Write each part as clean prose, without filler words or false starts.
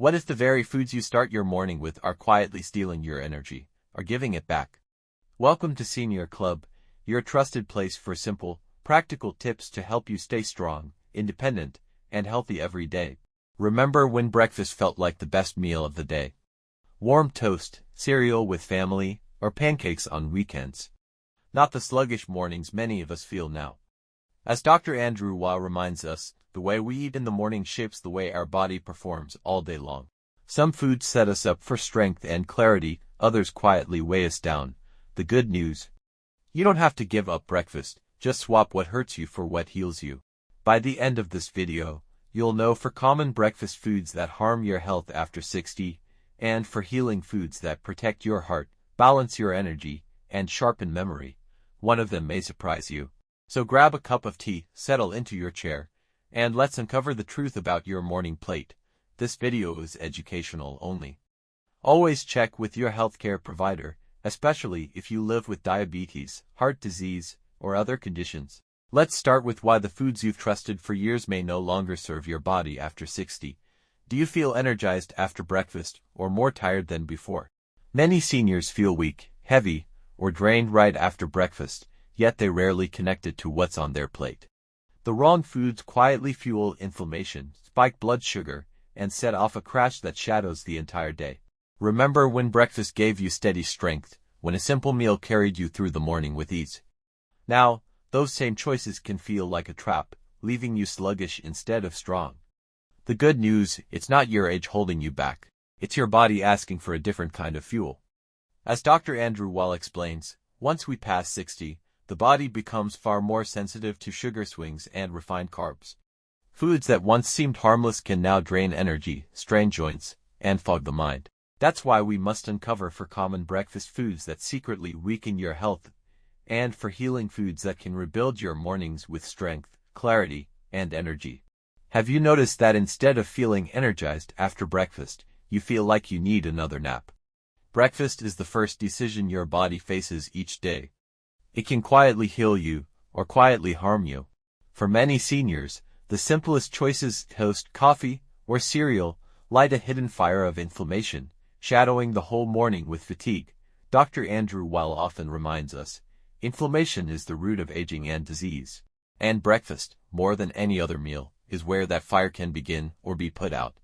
What if the very foods you start your morning with are quietly stealing your energy, or giving it back? Welcome to Senior Club, your trusted place for simple, practical tips to help you stay strong, independent, and healthy every day. Remember when breakfast felt like the best meal of the day? Warm toast, cereal with family, or pancakes on weekends. Not the sluggish mornings many of us feel now. As Dr. Andrew Weil reminds us, the way we eat in the morning shapes the way our body performs all day long. Some foods set us up for strength and clarity, others quietly weigh us down. The good news: you don't have to give up breakfast, just swap what hurts you for what heals you. By the end of this video, you'll know for common breakfast foods that harm your health after 60, and for healing foods that protect your heart, balance your energy, and sharpen memory. One of them may surprise you. So grab a cup of tea, settle into your chair, and let's uncover the truth about your morning plate. This video is educational only. Always check with your healthcare provider, especially if you live with diabetes, heart disease, or other conditions. Let's start with why the foods you've trusted for years may no longer serve your body after 60. Do you feel energized after breakfast, or more tired than before? Many seniors feel weak, heavy, or drained right after breakfast, yet they rarely connect it to what's on their plate. The wrong foods quietly fuel inflammation, spike blood sugar, and set off a crash that shadows the entire day. Remember when breakfast gave you steady strength, when a simple meal carried you through the morning with ease. Now, those same choices can feel like a trap, leaving you sluggish instead of strong. The good news: it's not your age holding you back. It's your body asking for a different kind of fuel. As Dr. Andrew Weil explains, once we pass 60, the body becomes far more sensitive to sugar swings and refined carbs. Foods that once seemed harmless can now drain energy, strain joints, and fog the mind. That's why we must uncover for common breakfast foods that secretly weaken your health, and for healing foods that can rebuild your mornings with strength, clarity, and energy. Have you noticed that instead of feeling energized after breakfast, you feel like you need another nap? Breakfast is the first decision your body faces each day. It can quietly heal you, or quietly harm you. For many seniors, the simplest choices, toast, coffee, or cereal, light a hidden fire of inflammation, shadowing the whole morning with fatigue. Dr. Andrew Weil often reminds us, inflammation is the root of aging and disease. And breakfast, more than any other meal, is where that fire can begin or be put out.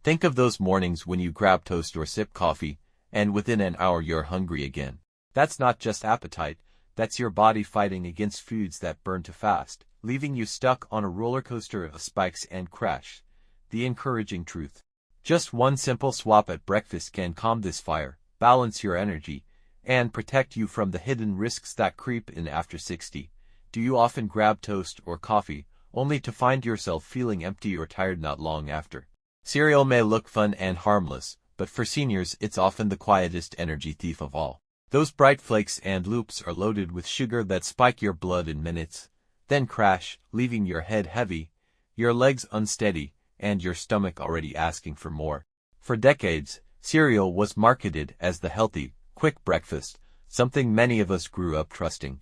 Think of those mornings when you grab toast or sip coffee, and within an hour you're hungry again. That's not just appetite. That's your body fighting against foods that burn too fast, leaving you stuck on a roller coaster of spikes and crash. The encouraging truth: just one simple swap at breakfast can calm this fire, balance your energy, and protect you from the hidden risks that creep in after 60. Do you often grab toast or coffee, only to find yourself feeling empty or tired not long after? Cereal may look fun and harmless, but for seniors it's often the quietest energy thief of all. Those bright flakes and loops are loaded with sugar that spike your blood in minutes, then crash, leaving your head heavy, your legs unsteady, and your stomach already asking for more. For decades, cereal was marketed as the healthy, quick breakfast, something many of us grew up trusting.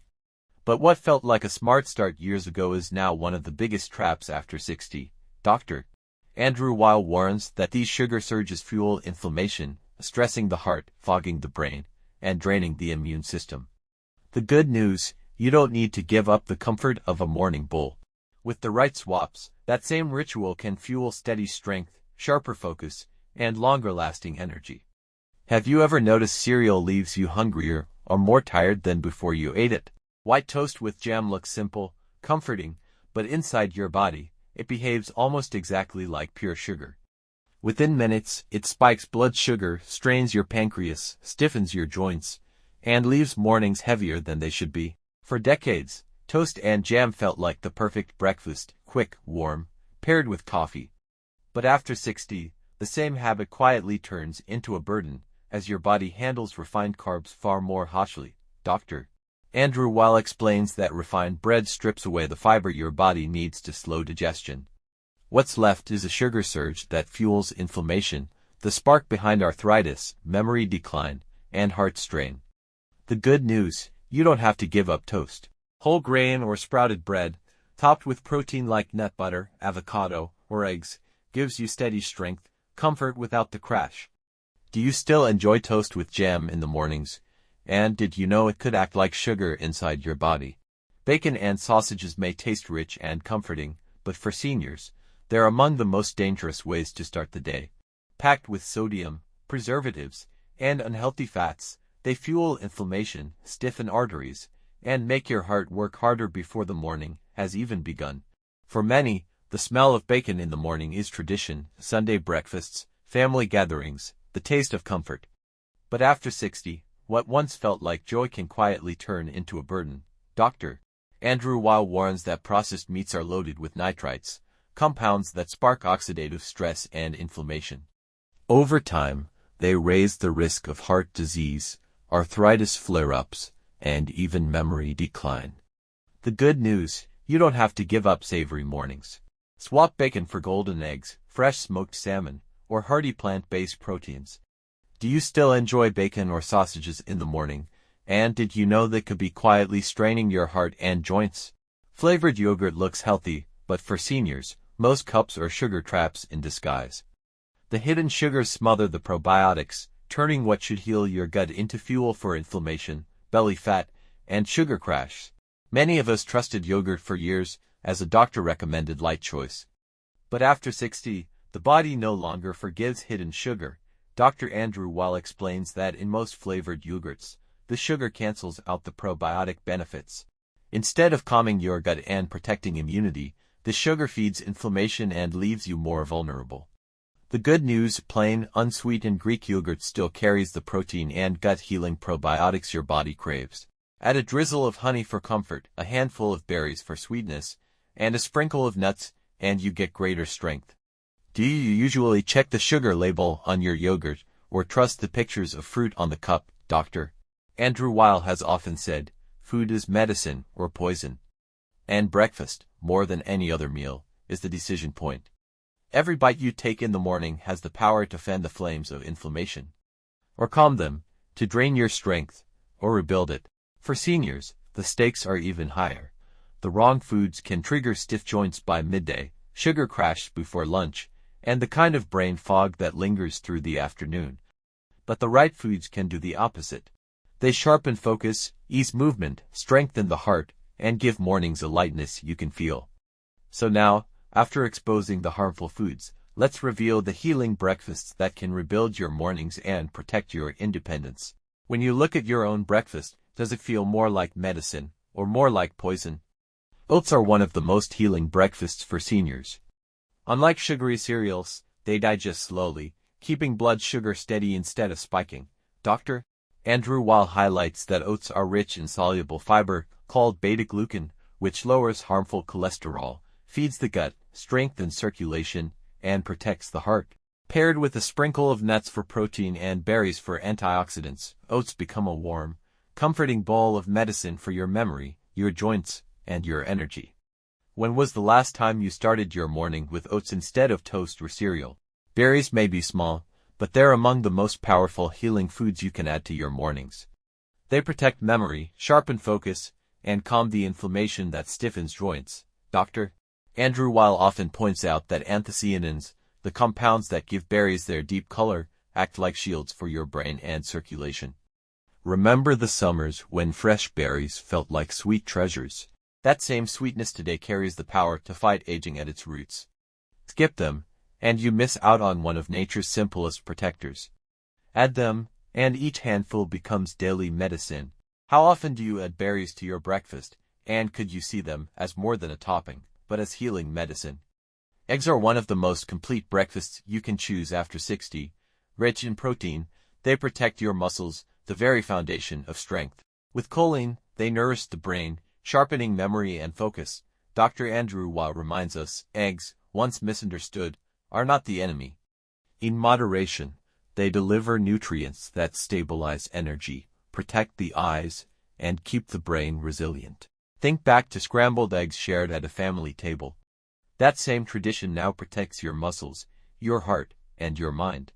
But what felt like a smart start years ago is now one of the biggest traps after 60. Dr. Andrew Weil warns that these sugar surges fuel inflammation, stressing the heart, fogging the brain, and draining the immune system. The good news: you don't need to give up the comfort of a morning bowl. With the right swaps, that same ritual can fuel steady strength, sharper focus, and longer-lasting energy. Have you ever noticed cereal leaves you hungrier or more tired than before you ate it? White toast with jam looks simple, comforting, but inside your body, it behaves almost exactly like pure sugar. Within minutes, it spikes blood sugar, strains your pancreas, stiffens your joints, and leaves mornings heavier than they should be. For decades, toast and jam felt like the perfect breakfast, quick, warm, paired with coffee. But after 60, the same habit quietly turns into a burden, as your body handles refined carbs far more harshly. Dr. Andrew Weil explains that refined bread strips away the fiber your body needs to slow digestion. What's left is a sugar surge that fuels inflammation, the spark behind arthritis, memory decline, and heart strain. The good news: you don't have to give up toast. Whole grain or sprouted bread, topped with protein like nut butter, avocado, or eggs, gives you steady strength, comfort without the crash. Do you still enjoy toast with jam in the mornings? And did you know it could act like sugar inside your body? Bacon and sausages may taste rich and comforting, but for seniors, they're among the most dangerous ways to start the day. Packed with sodium, preservatives, and unhealthy fats, they fuel inflammation, stiffen arteries, and make your heart work harder before the morning has even begun. For many, the smell of bacon in the morning is tradition, Sunday breakfasts, family gatherings, the taste of comfort. But after 60, what once felt like joy can quietly turn into a burden. Dr. Andrew Weil warns that processed meats are loaded with nitrites, compounds that spark oxidative stress and inflammation. Over time, they raise the risk of heart disease, arthritis flare-ups, and even memory decline. The good news, you don't have to give up savory mornings. Swap bacon for golden eggs, fresh smoked salmon, or hearty plant-based proteins. Do you still enjoy bacon or sausages in the morning? And did you know they could be quietly straining your heart and joints? Flavored yogurt looks healthy, but for seniors, most cups are sugar traps in disguise. The hidden sugars smother the probiotics, turning what should heal your gut into fuel for inflammation, belly fat, and sugar crash. Many of us trusted yogurt for years as a doctor-recommended light choice. But after 60, the body no longer forgives hidden sugar. Dr. Andrew Weil explains that in most flavored yogurts, the sugar cancels out the probiotic benefits. Instead of calming your gut and protecting immunity, the sugar feeds inflammation and leaves you more vulnerable. The good news, plain, unsweetened Greek yogurt still carries the protein and gut-healing probiotics your body craves. Add a drizzle of honey for comfort, a handful of berries for sweetness, and a sprinkle of nuts, and you get greater strength. Do you usually check the sugar label on your yogurt, or trust the pictures of fruit on the cup? Dr. Andrew Weil has often said, food is medicine or poison. And breakfast, more than any other meal, is the decision point. Every bite you take in the morning has the power to fan the flames of inflammation, or calm them, to drain your strength, or rebuild it. For seniors, the stakes are even higher. The wrong foods can trigger stiff joints by midday, sugar crash before lunch, and the kind of brain fog that lingers through the afternoon. But the right foods can do the opposite. They sharpen focus, ease movement, strengthen the heart, and give mornings a lightness you can feel. So now, after exposing the harmful foods, let's reveal the healing breakfasts that can rebuild your mornings and protect your independence. When you look at your own breakfast, does it feel more like medicine, or more like poison? Oats are one of the most healing breakfasts for seniors. Unlike sugary cereals, they digest slowly, keeping blood sugar steady instead of spiking. Dr. Andrew Weil highlights that oats are rich in soluble fiber, called beta-glucan, which lowers harmful cholesterol, feeds the gut, strengthens circulation, and protects the heart. Paired with a sprinkle of nuts for protein and berries for antioxidants, oats become a warm, comforting bowl of medicine for your memory, your joints, and your energy. When was the last time you started your morning with oats instead of toast or cereal? Berries may be small, but they're among the most powerful healing foods you can add to your mornings. They protect memory, sharpen focus, and calm the inflammation that stiffens joints. Dr. Andrew Weil often points out that anthocyanins, the compounds that give berries their deep color, act like shields for your brain and circulation. Remember the summers when fresh berries felt like sweet treasures? That same sweetness today carries the power to fight aging at its roots. Skip them, and you miss out on one of nature's simplest protectors. Add them, and each handful becomes daily medicine. How often do you add berries to your breakfast, and could you see them as more than a topping, but as healing medicine? Eggs are one of the most complete breakfasts you can choose after 60. Rich in protein, they protect your muscles, the very foundation of strength. With choline, they nourish the brain, sharpening memory and focus. Dr. Andrew Weil reminds us, eggs, once misunderstood, are not the enemy. In moderation, they deliver nutrients that stabilize energy, protect the eyes, and keep the brain resilient. Think back to scrambled eggs shared at a family table. That same tradition now protects your muscles, your heart, and your mind.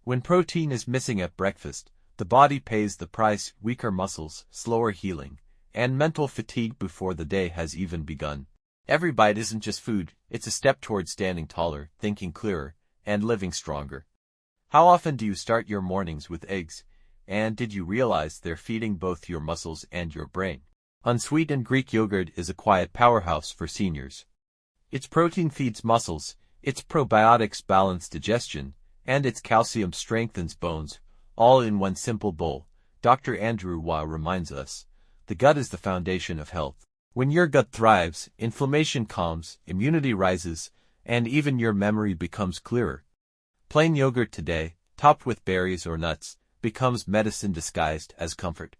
When protein is missing at breakfast, the body pays the price: weaker muscles, slower healing, and mental fatigue before the day has even begun. Every bite isn't just food, it's a step towards standing taller, thinking clearer, and living stronger. How often do you start your mornings with eggs? And did you realize they're feeding both your muscles and your brain? Unsweetened Greek yogurt is a quiet powerhouse for seniors. Its protein feeds muscles, its probiotics balance digestion, and its calcium strengthens bones, all in one simple bowl. Dr. Andrew Weil reminds us, the gut is the foundation of health. When your gut thrives, inflammation calms, immunity rises, and even your memory becomes clearer. Plain yogurt today, topped with berries or nuts, becomes medicine disguised as comfort.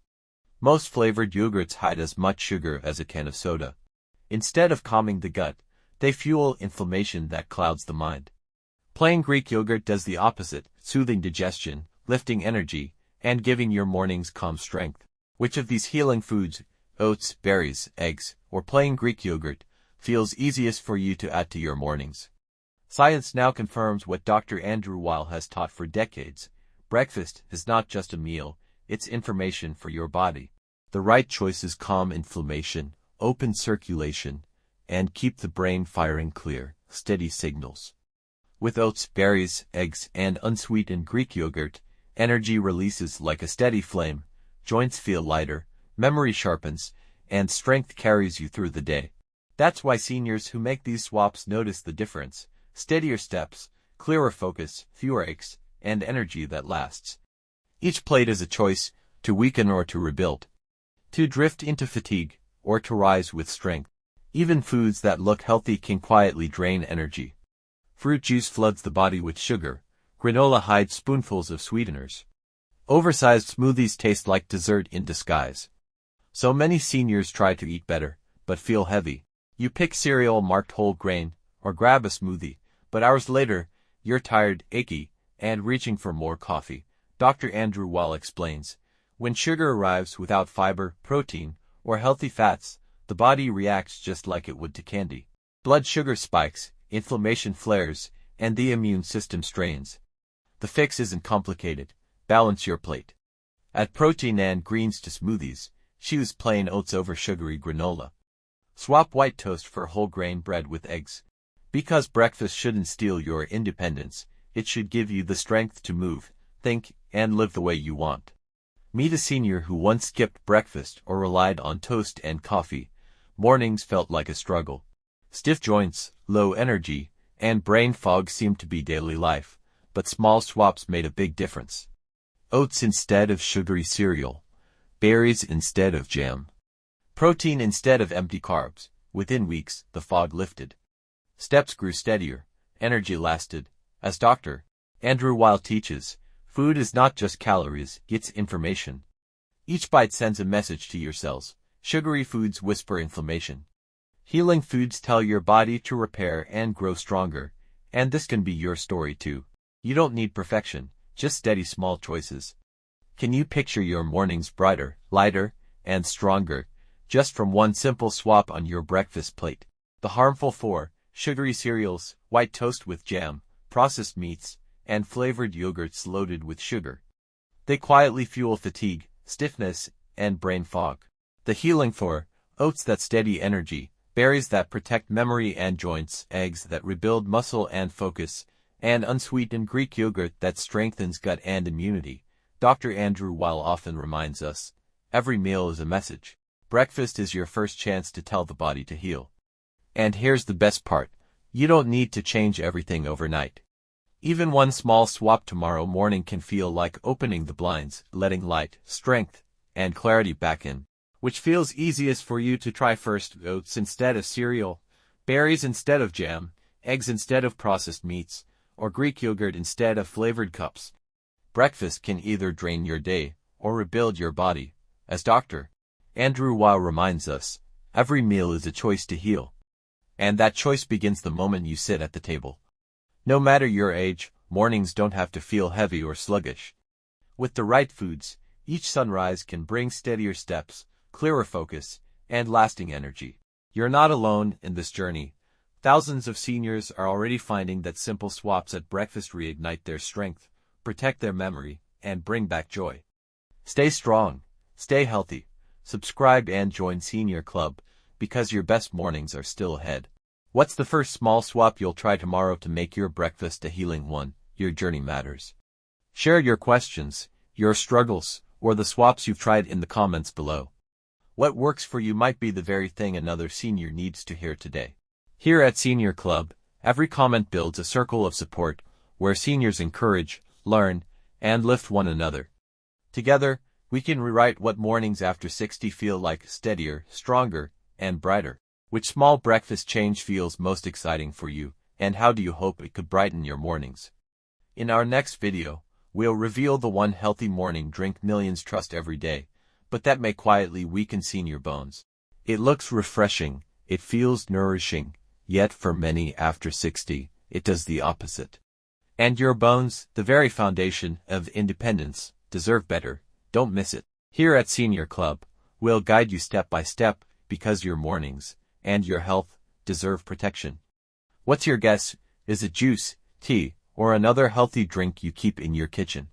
Most flavored yogurts hide as much sugar as a can of soda. Instead of calming the gut, they fuel inflammation that clouds the mind. Plain Greek yogurt does the opposite, soothing digestion, lifting energy, and giving your mornings calm strength. Which of these healing foods, oats, berries, eggs, or plain Greek yogurt, feels easiest for you to add to your mornings? Science now confirms what Dr. Andrew Weil has taught for decades. Breakfast is not just a meal, it's information for your body. The right choices calm inflammation, open circulation, and keep the brain firing clear, steady signals. With oats, berries, eggs, and unsweetened Greek yogurt, energy releases like a steady flame, joints feel lighter, memory sharpens, and strength carries you through the day. That's why seniors who make these swaps notice the difference: steadier steps, clearer focus, fewer aches, and energy that lasts. Each plate is a choice, to weaken or to rebuild, to drift into fatigue, or to rise with strength. Even foods that look healthy can quietly drain energy. Fruit juice floods the body with sugar. Granola hides spoonfuls of sweeteners. Oversized smoothies taste like dessert in disguise. So many seniors try to eat better, but feel heavy. You pick cereal marked whole grain, or grab a smoothie, but hours later, you're tired, achy, and reaching for more coffee. Dr. Andrew Weil explains, when sugar arrives without fiber, protein, or healthy fats, the body reacts just like it would to candy. Blood sugar spikes, inflammation flares, and the immune system strains. The fix isn't complicated. Balance your plate. Add protein and greens to smoothies. Choose plain oats over sugary granola. Swap white toast for whole grain bread with eggs. Because breakfast shouldn't steal your independence, it should give you the strength to move, think, and live the way you want. Meet a senior who once skipped breakfast or relied on toast and coffee. Mornings felt like a struggle. Stiff joints, low energy, and brain fog seemed to be daily life, but small swaps made a big difference. Oats instead of sugary cereal. Berries instead of jam. Protein instead of empty carbs. Within weeks, the fog lifted. Steps grew steadier. Energy lasted. As Dr. Andrew Weil teaches, food is not just calories, it's information. Each bite sends a message to your cells. Sugary foods whisper inflammation. Healing foods tell your body to repair and grow stronger, and this can be your story too. You don't need perfection, just steady small choices. Can you picture your mornings brighter, lighter, and stronger, just from one simple swap on your breakfast plate? The harmful 4, sugary cereals, white toast with jam, processed meats, and flavored yogurts loaded with sugar. They quietly fuel fatigue, stiffness, and brain fog. The healing 4, oats that steady energy, berries that protect memory and joints, eggs that rebuild muscle and focus, and unsweetened Greek yogurt that strengthens gut and immunity. Dr. Andrew Weil often reminds us, every meal is a message. Breakfast is your first chance to tell the body to heal. And here's the best part. You don't need to change everything overnight. Even one small swap tomorrow morning can feel like opening the blinds, letting light, strength, and clarity back in. Which feels easiest for you to try first: oats instead of cereal, berries instead of jam, eggs instead of processed meats, or Greek yogurt instead of flavored cups. Breakfast can either drain your day or rebuild your body. As Dr. Andrew Weil reminds us, every meal is a choice to heal. And that choice begins the moment you sit at the table. No matter your age, mornings don't have to feel heavy or sluggish. With the right foods, each sunrise can bring steadier steps, clearer focus, and lasting energy. You're not alone in this journey. Thousands of seniors are already finding that simple swaps at breakfast reignite their strength, protect their memory, and bring back joy. Stay strong, stay healthy, subscribe and join Senior Club, because your best mornings are still ahead. What's the first small swap you'll try tomorrow to make your breakfast a healing one? Your journey matters. Share your questions, your struggles, or the swaps you've tried in the comments below. What works for you might be the very thing another senior needs to hear today. Here at Senior Club, every comment builds a circle of support, where seniors encourage, learn, and lift one another. Together, we can rewrite what mornings after 60 feel like: steadier, stronger, and brighter. Which small breakfast change feels most exciting for you, and how do you hope it could brighten your mornings? In our next video, we'll reveal the one healthy morning drink millions trust every day, but that may quietly weaken senior bones. It looks refreshing, it feels nourishing, yet for many after 60, it does the opposite. And your bones, the very foundation of independence, deserve better. Don't miss it. Here at Senior Club, we'll guide you step by step, because your mornings and your health deserve protection. What's your guess? Is it juice, tea, or another healthy drink you keep in your kitchen?